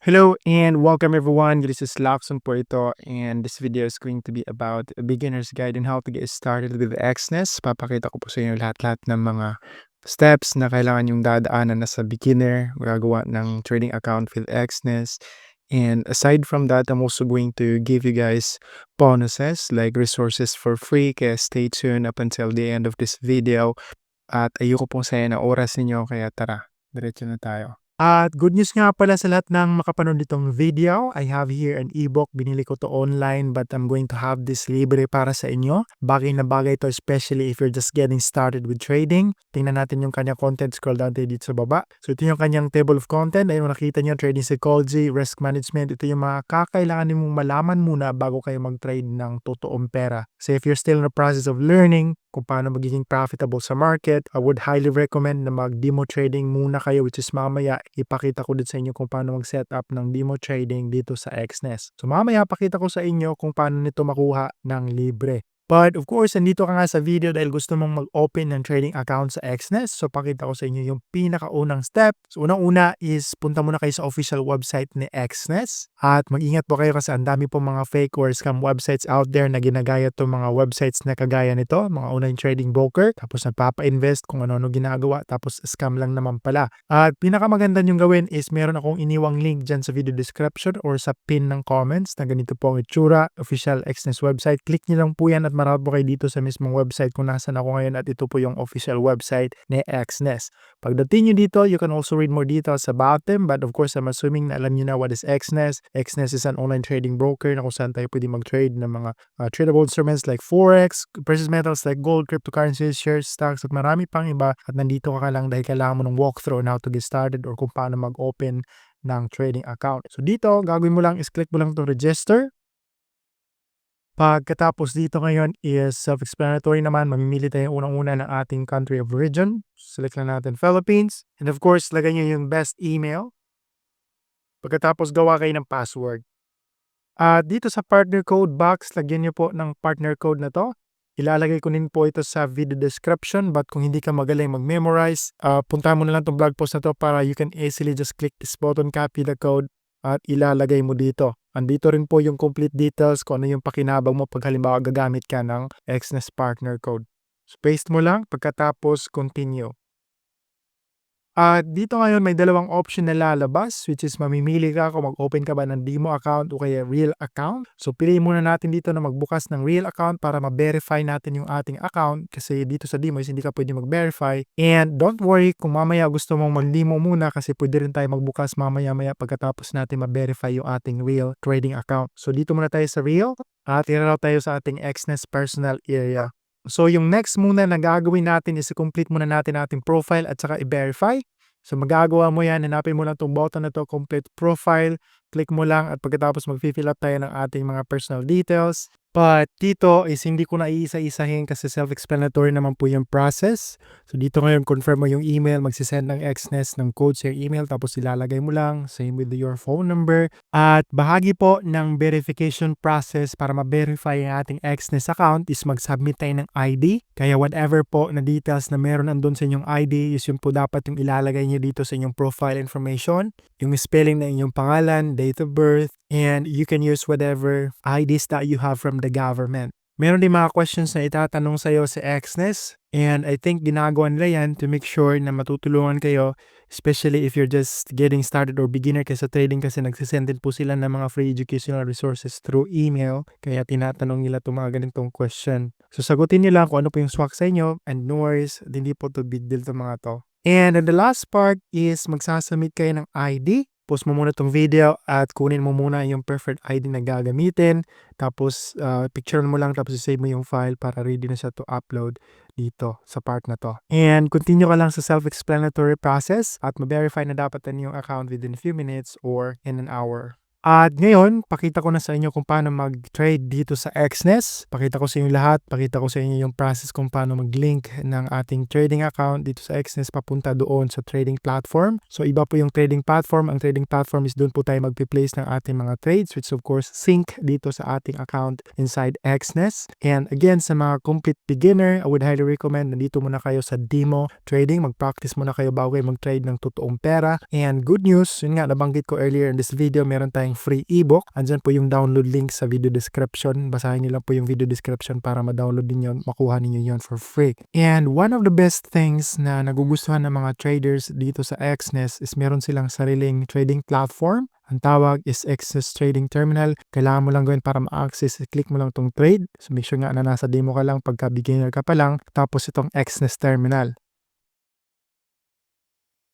Hello and welcome everyone. This is Lakson po ito and this video is going to be about a beginner's guide on how to get started with Exness. Papakita ko po sa inyo lahat-lahat ng mga steps na kailangan yung dadaanan na sa beginner gagawa ng trading account with Exness. And aside from that, I'm also going to give you guys bonuses like resources for free. Kaya stay tuned up until the end of this video. At ayoko pong sayang na oras ninyo kaya tara, diretso na tayo. At good news nga pala sa lahat ng makapanood nitong video. I have here an ebook. Binili ko to online but I'm going to have this libre para sa inyo. Bagay na bagay to especially if you're just getting started with trading. Tingnan natin yung kanyang content. Scroll down tayo dito sa baba. So ito yung kanyang table of content. Ayun, nakita nyo, trading psychology, risk management. Ito yung mga kakailangan mong malaman muna bago kayo mag-trade ng totoong pera. So if you're still in the process of learning kung paano magiging profitable sa market, I would highly recommend na mag-demo trading muna kayo, which is mamaya ipakita ko din sa inyo kung paano mag-set up ng demo trading dito sa Exness. So mamaya pakita ko sa inyo kung paano nito makuha ng libre. But of course, nandito ka nga sa video dahil gusto mong mag-open ng trading account sa Exness. So pakita ko sa inyo yung pinakaunang step. So unang-una is punta muna kayo sa official website ni Exness. At mag-ingat po kayo kasi ang dami po mga fake or scam websites out there na ginagaya to mga websites na kagaya nito, mga online trading broker. Tapos nagpapa-invest kung ano-ano ginagawa. Tapos scam lang naman pala. At pinakamaganda yung gawin is meron akong iniwang link dyan sa video description or sa pin ng comments na ganito po ang itsura, official Exness website. Click nyo lang po yan at marami po kayo dito sa mismong website kung nasan ako ngayon at ito po yung official website ni Exness. Pagdating nyo dito, you can also read more details about them but of course, I'm assuming na alam nyo na what is Exness. Exness is an online trading broker na kung saan tayo pwede mag-trade ng mga tradable instruments like Forex, precious metals like gold, cryptocurrencies, shares, stocks at marami pang iba at nandito ka lang dahil kailangan mo ng walkthrough on how to get started or kung paano mag-open ng trading account. So dito, gagawin mo lang is click mo lang itong register. Pagkatapos dito ngayon is self-explanatory naman. Mamimili tayo unang-una ng ating country of origin. Select lang natin Philippines. And of course, lagay nyo yung best email. Pagkatapos gawa kayo ng password. At dito sa partner code box, lagyan nyo po ng partner code na to. Ilalagay ko din po ito sa video description but kung hindi ka magaling mag-memorize, punta mo na lang itong blog post na to para you can easily just click this button, copy the code at ilalagay mo dito. Andito rin po yung complete details kung ano yung pakinabang mo pag halimbawa gagamit ka ng Exness partner code. So paste mo lang pagkatapos continue. At dito ngayon may dalawang option na lalabas which is mamimili ka kung mag-open ka ba ng demo account o kaya real account. So piliin muna natin dito na magbukas ng real account para ma-verify natin yung ating account kasi dito sa demo is hindi ka pwede mag-verify. And don't worry kung mamaya gusto mong mag-demo muna kasi pwede rin tayo magbukas mamaya-maya pagkatapos natin ma-verify yung ating real trading account. So dito muna tayo sa real at tira tayo sa ating Exness personal area. So yung next muna na gagawin natin is i-complete muna natin ating profile at saka i-verify. So magagawa mo yan, hanapin mo lang itong button na to, complete profile, click mo lang at pagkatapos mag-fill up tayo ng ating mga personal details. But dito is hindi ko na iisa-isahin kasi self-explanatory naman po yung process. So dito ngayon confirm mo yung email, magsisend ng Exness ng code sa your email tapos ilalagay mo lang, same with your phone number. At bahagi po ng verification process para ma-verify ang ating Exness account is mag-submit tayo ng ID. Kaya whatever po na details na meron andun sa inyong ID is yun po dapat yung ilalagay nyo dito sa inyong profile information. Yung spelling na inyong pangalan, date of birth, and you can use whatever IDs that you have from the government. Meron din mga questions na itatanong sa'yo sa Exness and I think ginagawa nila yan to make sure na matutulungan kayo especially if you're just getting started or beginner kayo sa trading kasi nagsisend din po sila ng mga free educational resources through email kaya tinatanong nila itong mga ganitong question. So sagutin nyo lang kung ano po yung swak sa inyo and no worries, hindi po to big deal itong mga to. And the last part is magsasubmit kayo ng ID. Post mo muna itong video at kunin mo muna yung preferred ID na gagamitin. Tapos, picture mo lang tapos save mo yung file para ready na siya to upload dito sa part na to. And continue ka lang sa self-explanatory process at ma-verify na dapat na yung account within a few minutes or in an hour. At ngayon, pakita ko na sa inyo kung paano mag-trade dito sa Exness. Pakita ko sa inyo lahat. Pakita ko sa inyo yung process kung paano mag-link ng ating trading account dito sa Exness papunta doon sa trading platform. So, iba po yung trading platform. Ang trading platform is doon po tayo mag-place ng ating mga trades, which of course, sync dito sa ating account inside Exness. And again, sa mga complete beginner, I would highly recommend nandito muna kayo sa demo trading. Mag-practice muna kayo bago kayo mag-trade ng totoong pera. And good news, yun nga, nabanggit ko earlier in this video, meron tayong free ebook. Andyan po yung download link sa video description. Basahin niyo lang po yung video description para ma-download niyo, makuha niyo yon for free. And one of the best things na nagugustuhan ng mga traders dito sa Exness is meron silang sariling trading platform. Ang tawag is Exness Trading Terminal. Kailangan mo lang gawin para ma-access, click mo lang itong trade. So make sure nga na nasa demo ka lang pagka beginner ka pa lang. Tapos itong Exness Terminal.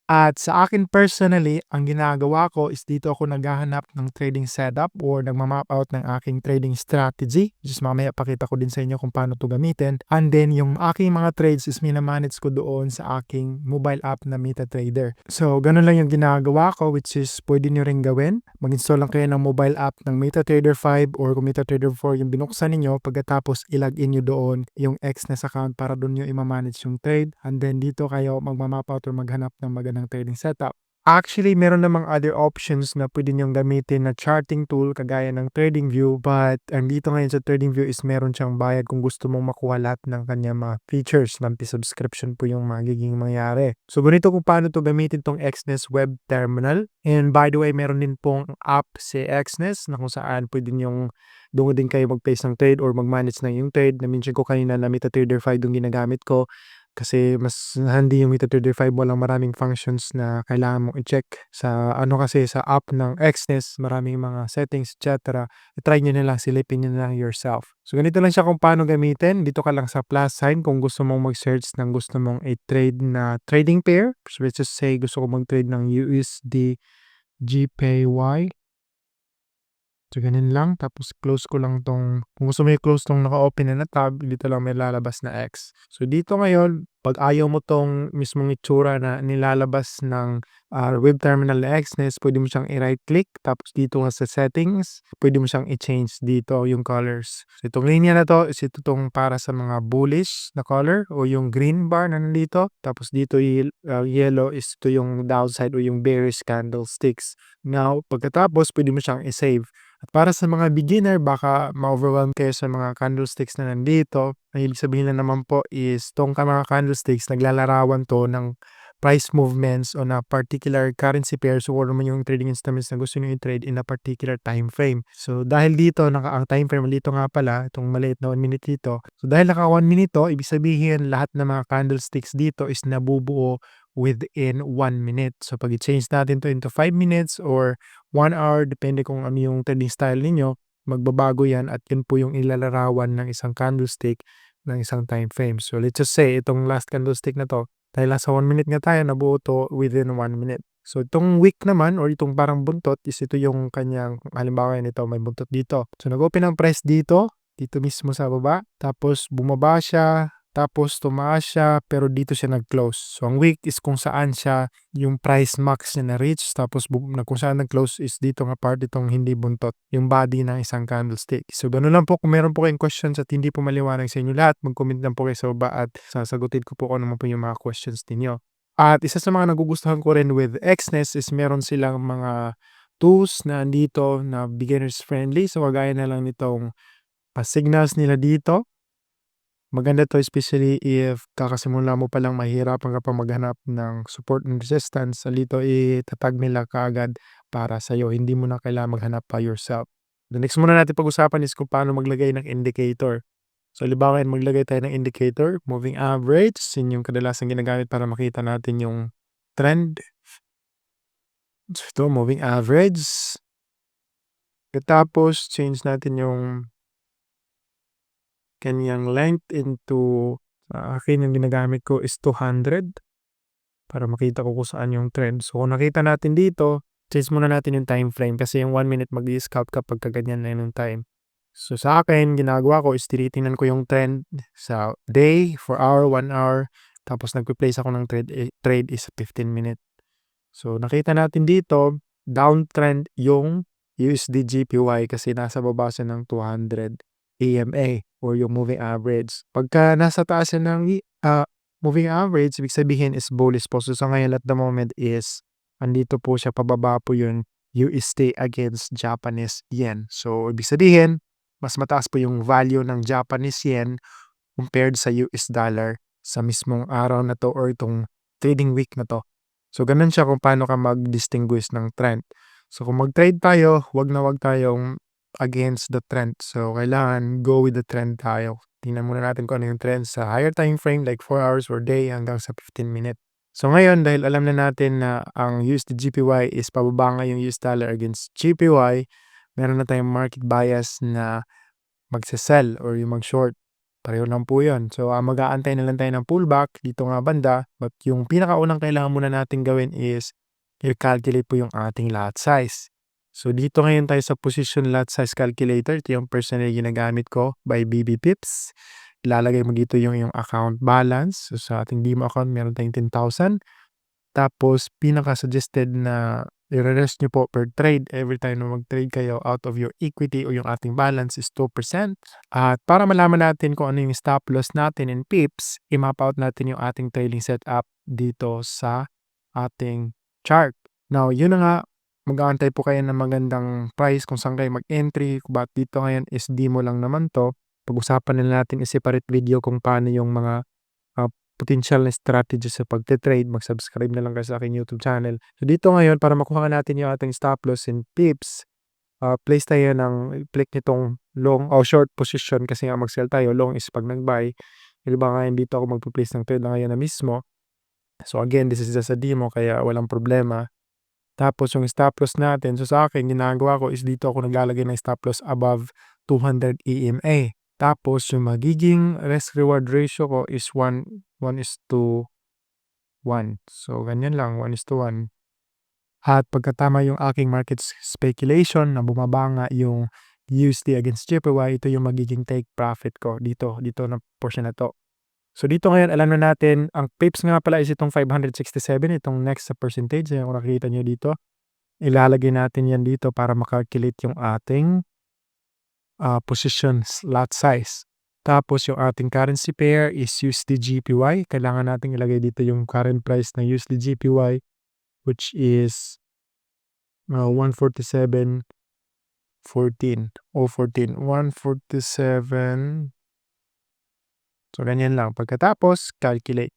At sa akin personally, ang ginagawa ko is dito ako naghahanap ng trading setup or nagma-map out ng aking trading strategy. Just mamaya pakita ko din sa inyo kung paano to gamitin. And then yung aking mga trades is minamanage ko doon sa aking mobile app na MetaTrader. So ganun lang yung ginagawa ko, which is pwede nyo rin gawin. Mag-install lang kayo ng mobile app ng MetaTrader 5 or kung MetaTrader 4 yung binuksan ninyo, pagkatapos ilagin nyo doon yung Exness account para doon nyo i-manage yung trade. And then dito kayo magma-map out or maghanap ng magandang trading setup. Actually, meron namang other options na pwede niyong gamitin na charting tool kagaya ng TradingView, but ang dito ngayon sa TradingView is meron siyang bayad kung gusto mong makuha lahat ng kanyang mga features. Monthly subscription po yung magiging mangyari. So ganito kung paano to gamitin tong Exness web terminal. And by the way, meron din pong app si Exness na kung saan pwede niyong doon din kayo mag-place ng trade or mag-manage ng yung trade. Na-mention ko kanina na MetaTrader 5 yung ginagamit ko. Kasi mas handy yung MetaTrader 5, walang maraming functions na kailangan mong i-check. Sa ano kasi sa app ng Exness, maraming mga settings, etc. I-try nyo na lang, silipin nyo na lang yourself. So ganito lang siya kung paano gamitin. Dito ka lang sa plus sign kung gusto mong mag-search ng gusto mong i-trade na trading pair. So let's just say gusto ko mag-trade ng USD GPY. So, ganun lang. Tapos, close ko lang tong, kung gusto mo i-close tong naka-open na tab, dito lang may lalabas na X. So, dito ngayon, pag ayaw mo tong mismong itsura na nilalabas ng web terminal na Exness, pwede mo siyang i-right click. Tapos, dito nga sa settings, pwede mo siyang i-change dito yung colors. So, itong linya na to, is ito tong para sa mga bullish na color o yung green bar na nandito. Tapos, dito yellow is ito yung downside o yung bearish candlesticks. Now, pagkatapos, pwede mo siyang i-save. At para sa mga beginner, baka ma-overwhelm kayo sa mga candlesticks na nandito. Ang ibig sabihin na naman po is tong mga candlesticks, naglalarawan to ng price movements on a particular currency pair. So, kung naman yung trading instruments na gusto nyo i-trade in a particular time frame. So, dahil dito, ang time frame, dito nga pala, itong maliit na 1 minute dito. So, dahil naka 1 minute to, ibig sabihin lahat ng mga candlesticks dito is nabubuo within 1 minute. So, pag i-change natin to into 5 minutes or 1 hour, depende kung ano yung trading style ninyo, magbabago yan at yun po yung ilalarawan ng isang candlestick ng isang time frame. So, let's just say, itong last candlestick na to, dahil nasa 1 minute nga tayo, nabuo to within 1 minute. So, itong wick naman or itong parang buntot is ito yung kanyang, halimbawa yan ito, may buntot dito. So, nag-open ang price dito mismo sa baba, tapos bumaba siya, tapos tumaas siya, pero dito siya nag-close. So, ang wick is kung saan siya yung price max niya na-reach, tapos kung saan nag-close is dito nga part itong hindi buntot, yung body ng isang candlestick. So, ganoon lang po. Kung meron po kayong questions at hindi po maliwanag sa inyo lahat, mag-comment lang po kayo sa baba at sasagutin ko po kung ano po yung mga questions ninyo. At isa sa mga nagugustuhan ko rin with Exness is meron silang mga tools na andito na beginners friendly. So, kagaya na lang nitong signals nila dito. Maganda to especially if kakasimula mo palang mahihirapan ka pa maghanap ng support and resistance. Dito itatag nila kaagad para sa'yo. Hindi mo na kailangan maghanap pa yourself. The next muna natin pag-usapan is kung paano maglagay ng indicator. So, halimbawa maglagay tayo ng indicator, moving average. Yun yung kadalasan ginagamit para makita natin yung trend. So, ito, moving average. Tapos, change natin yung kanyang length into, akin yung ginagamit ko is 200 para makita ko kung saan yung trend. So, kung nakita natin dito, change muna natin yung time frame kasi yung 1 minute mag-i-scout kapag kaganyan na yung time. So, sa akin, ginagawa ko is tinitingnan ko yung trend sa day, 4 hour, 1 hour, tapos nagpe-place ako ng trade is 15 minute. So, nakita natin dito, downtrend yung USD GPY kasi nasa baba siya ng 200 EMA or yung moving average. Pagka nasa taas siya ng moving average, ibig sabihin is bullish po. So sa ngayon at the moment is andito po siya, pababa po yung USD against Japanese yen. So ibig sabihin, mas mataas po yung value ng Japanese yen compared sa US dollar sa mismong araw na to or itong trading week na to. So ganun siya kung paano ka mag-distinguish ng trend. So kung mag-trade tayo, wag na wag tayong against the trend. So kailangan go with the trend tayo. Tingnan muna natin kung ano yung trend sa higher time frame like 4 hours or day hanggang sa 15 minutes. So ngayon, dahil alam na natin na ang USD GPY is pababa nga yung US dollar against GPY, meron na tayong market bias na magse-sell or yung mag-short. Pareho lang po yun. So mag-aantay na lang tayo ng pullback dito nga banda. But yung pinakaunang kailangan muna natin gawin is i-calculate po yung ating lot size. So dito ngayon tayo sa position lot size calculator. Ito yung personal ginagamit ko by BB Pips. Ilalagay mo dito yung account balance. So sa ating demo account, meron tayong 10,000. Tapos pinaka-suggested na i-rest nyo po per trade every time na mag-trade kayo out of your equity o yung ating balance is 2%. At para malaman natin kung ano yung stop loss natin in pips, i-map out natin yung ating trading setup dito sa ating chart. Now, yun na nga, mag-aantay po kayo ng magandang price kung saan kayo mag-entry. But dito ngayon is demo lang naman to. Pag-usapan na natin i-separate video kung paano yung mga potential na strategy sa pagte-trade. Mag-subscribe na lang kayo sa aking YouTube channel. So dito ngayon, para makuha natin yung ating stop loss in pips, place tayo click nitong long o short position kasi nga mag-sell tayo. Long is pag nag-buy. Diba ngayon dito ako mag-place ng trade na ngayon na mismo. So again, this is just a demo kaya walang problema. Tapos yung stop loss natin, so sa akin, ginagawa ko is dito ako naglalagay ng stop loss above 200 EMA. Tapos yung magiging risk-reward ratio ko is 1:1. So ganyan lang, 1:1. At pagkatama yung aking market speculation na bumaba nga yung USD against JPY, ito yung magiging take profit ko dito na portion na to. So dito ngayon, alam na natin, ang pips nga pala is itong 567, itong next sa percentage, yung kung nakikita nyo dito. Ilalagay natin yan dito para makalculate yung ating position lot size. Tapos yung ating currency pair is USD GPY. Kailangan natin ilagay dito yung current price ng USD GPY, which is 147.14 o 14. 147. So ganyan lang. Pagkatapos, calculate.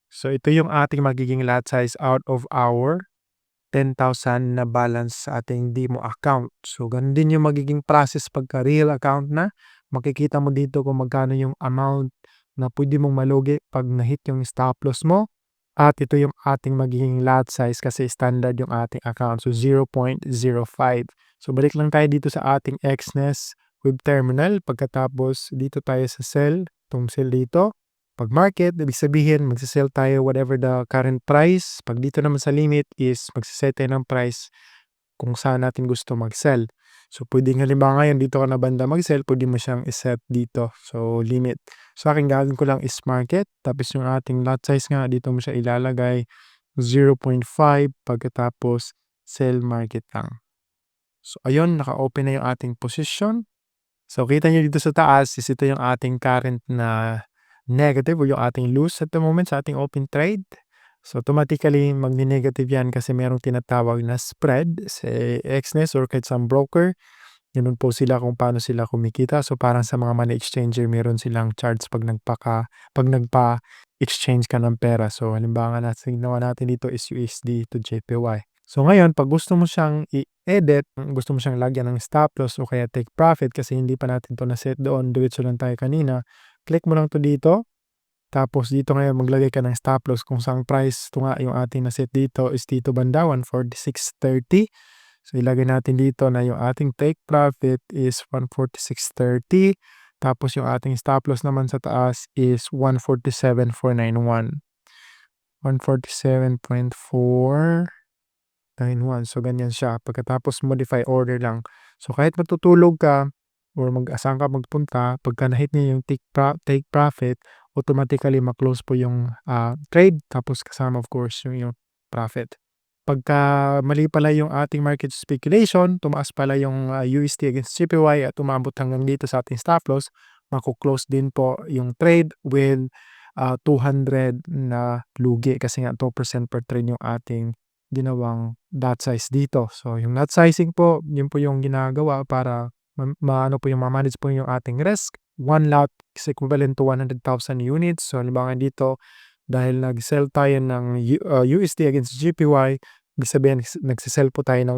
So ito yung ating magiging lot size out of our 10,000 na balance sa ating demo account. So ganun din yung magiging process pagka real account na. Makikita mo dito kung magkano yung amount na pwede mong malugi pag na-hit yung stop loss mo. At ito yung ating magiging lot size kasi standard yung ating account. So 0.05. So balik lang tayo dito sa ating Exness web terminal. Pagkatapos dito tayo sa sell. Itong sell dito. Pag market, ibig sabihin magsisell tayo whatever the current price. Pag dito naman sa limit is magsiset tayo ng price kung saan natin gusto mag-sell. So pwedeng halimbawa ngayon dito ka na banda mag-sell, pwede mo siyang iset dito. So limit. So aking gagawin ko lang is market. Tapos yung ating lot size nga, dito mo siya ilalagay 0.5 pagkatapos sell market lang. So ayun, naka-open na yung ating position. So kita nyo dito sa taas is ito yung ating current na negative o yung ating loose at the moment sa ating open trade. So automatically magni-negative yan kasi merong tinatawag na spread sa Exness or kahit sa broker. Ganun po sila kung paano sila kumikita. So parang sa mga money exchanger meron silang charge pag nagpa-exchange ka ng pera. So halimbawa ginawa natin dito is USD to JPY. So ngayon, pag gusto mo siyang i-edit, gusto mo siyang lagyan ng stop loss o kaya take profit kasi hindi pa natin to na-set doon, diretso lang tayo kanina, click mo lang to dito. Tapos dito ngayon maglagay ka ng stop loss kung saan price. Ito nga yung ating na-set dito is dito banda 146.30. So ilagay natin dito na yung ating take profit is 146.30. Tapos yung ating stop loss naman sa taas is 147.491. 147.491. So ganyan siya. Pagkatapos modify order lang. So kahit matutulog ka or mag-asang ka magpunta, pagka na-hit niya yung take profit, automatically ma-close po yung trade. Tapos kasama of course yung profit. Pagka mali pala yung ating market speculation, tumaas pala yung, USD against JPY at umabot hanggang dito sa ating stop loss, mako-close din po yung trade with, 200 na lugi kasi nga 2% per trade yung ating ginawang lot size dito. So yung lot sizing po, yun po yung ginagawa para maano po yung ma-manage po yung ating risk. One lot is equivalent to 100,000 units. So halimbawa dito, dahil nag-sell tayo ng USD against JPY, ibig sabihin nagse-sell po tayo ng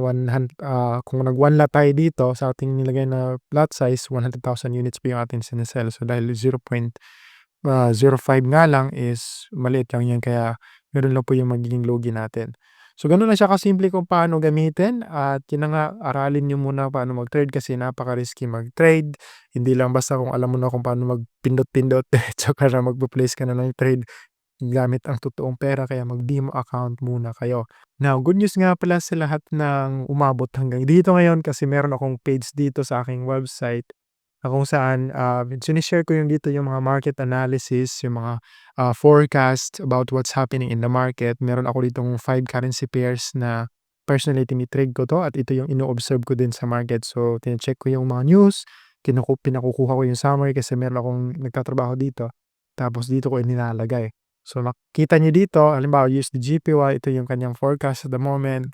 kung nag-one lot tayo dito sa ating nilagay na lot size, 100,000 units po yung ating sine-sell. So dahil 0.05 nga lang is maliit lang 'yan kaya gano'n lang po yung magiging lugi natin. So gano'n lang siya kasimple kung paano gamitin at yun na nga, aralin niyo muna paano mag-trade kasi napaka-risky mag-trade. Hindi lang basta kung alam mo na kung paano magpindot-pindot diretso ka na magpe-place ka na ng trade gamit ang totoong pera kaya mag-demo account muna kayo. Now, good news nga pala sa lahat ng umabot hanggang dito ngayon kasi meron akong page dito sa aking website na kung saan, sine-share ko yung dito yung mga market analysis, yung mga, forecast about what's happening in the market. Meron ako ditong 5 currency pairs na personally tini-trade ko 'to at ito yung ino-observe ko din sa market. So, tine-check ko yung mga news, pinakukuha ko yung summary kasi meron akong nagtatrabaho dito. Tapos dito ko nilalagay. So, makikita niyo dito, halimbawa USD/JPY, ito yung kanyang forecast at the moment.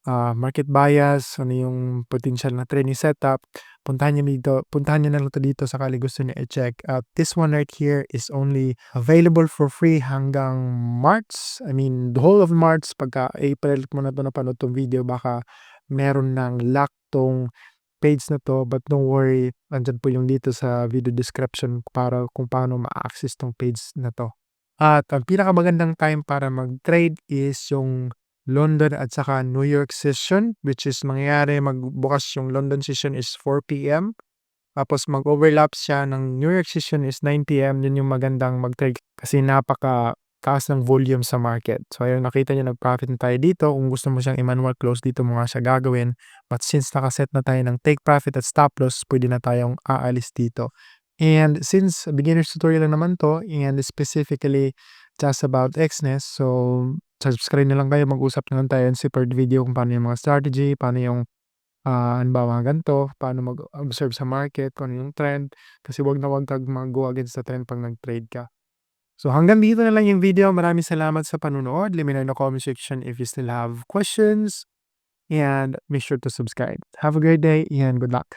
Market bias, ano yung potential na training setup, puntahan niyo na lang 'to dito sakali gusto niyo i-check. At this one right here is only available for free hanggang March. I mean, the whole of March. Pagka April mo na 'to napanood 'tong video baka meron ng lock 'tong page na 'to, but don't worry, andiyan po yung dito sa video description para kung paano ma-access 'tong page na 'to. At ang pinakamagandang time para mag-trade is yung London at saka New York session, which is mangyayari magbukas yung London session is 4 PM, tapos mag-overlap siya ng New York session is 9 PM. Yun yung magandang mag-trade kasi napakataas ng volume sa market. So ayun, nakita niyo nag-profit na tayo dito. Kung gusto mo siyang i-manual close dito mo nga siya gagawin. But since nakaset na tayo ng take profit at stop loss, pwede na tayong aalis dito. And since beginner's tutorial lang naman 'to and specifically just about Exness, so subscribe na lang kayo, mag-usap na lang tayo in separate video kung paano yung mga strategy, paano yung, halimbawa ganito, paano mag-observe sa market, kung ano yung trend. Kasi 'wag na 'wag kang mag-go against the trend 'pag nag-trade ka. So hanggang dito na lang yung video. Maraming salamat sa panonood. Let me know in the comment section if you still have questions and make sure to subscribe. Have a great day and good luck.